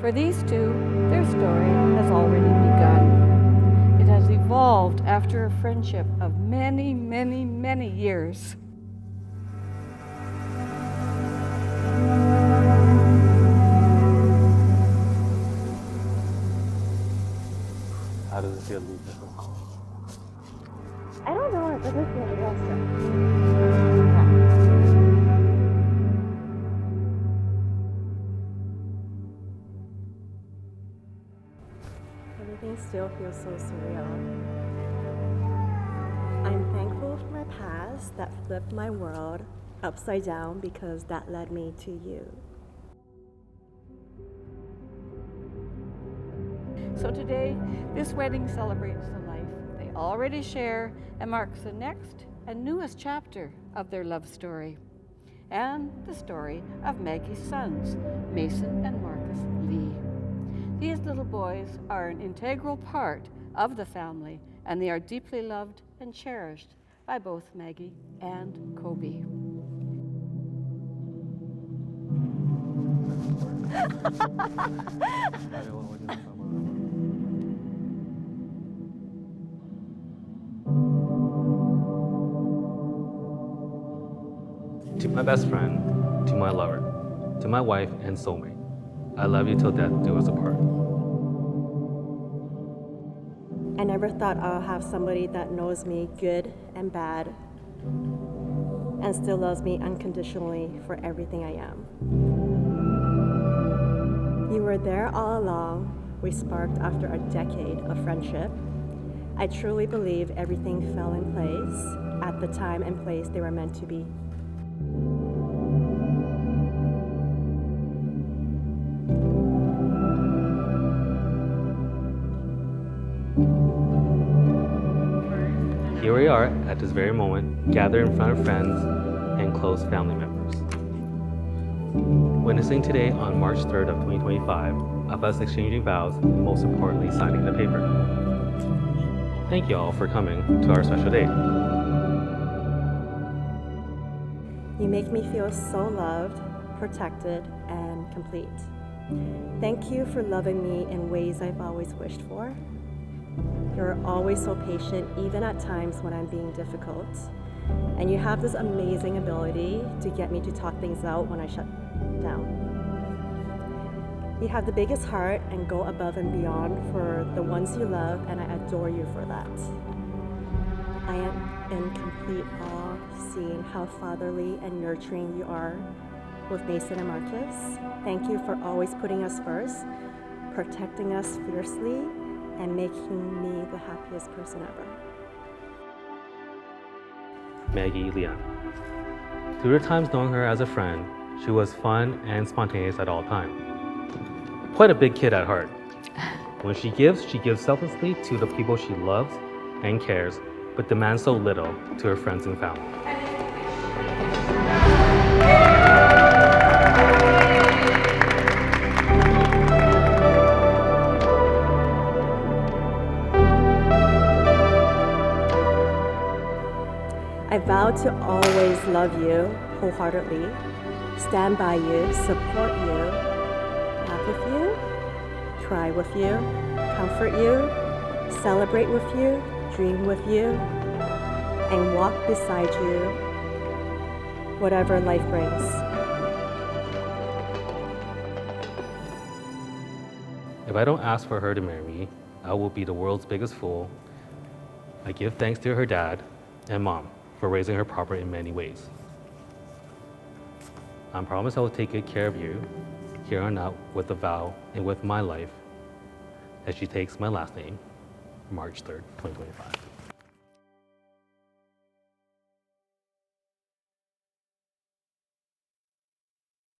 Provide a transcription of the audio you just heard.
For these two, their story has already begun. It has evolved after a friendship of many, many, many years. How does it feel to leave this one? I don't know, it doesn't feel real strong. Everything still feels so surreal. I'm thankful for my past that flipped my world upside down because that led me to you. So today, this wedding celebrates the life they already share and marks the next and newest chapter of their love story, and the story of Maggie's sons, Mason and Marcus Lee. These little boys are an integral part of the family, and they are deeply loved and cherished by both Maggie and Kobe. To my best friend, to my lover, to my wife and soulmate, I love you till death do us apart. I never thought I'll have somebody that knows me good and bad and still loves me unconditionally for everything I am. You were there all along. We sparked after a decade of friendship. I truly believe everything fell in place at the time and place they were meant to be. Here we are at this very moment, gathered in front of friends and close family members. Witnessing today on March 3rd of 2025, of us exchanging vows and most importantly signing the paper. Thank you all for coming to our special day. You make me feel so loved, protected, and complete. Thank you for loving me in ways I've always wished for. You're always so patient, even at times when I'm being difficult. And you have this amazing ability to get me to talk things out when I shut down. You have the biggest heart and go above and beyond for the ones you love, and I adore you for that. I am in complete awe seeing how fatherly and nurturing you are with Mason and Marcus. Thank you for always putting us first, protecting us fiercely, and making me the happiest person ever. Maggie Leon. Through the times knowing her as a friend, she was fun and spontaneous at all times. Quite a big kid at heart. When she gives selflessly to the people she loves and cares, but demands so little to her friends and family. I vow to always love you wholeheartedly, stand by you, support you, laugh with you, cry with you, comfort you, celebrate with you, dream with you, and walk beside you, whatever life brings. If I don't ask for her to marry me, I will be the world's biggest fool. I give thanks to her dad and mom for raising her proper in many ways. I promise I will take good care of you here on out with a vow and with my life as she takes my last name, March 3rd, 2025.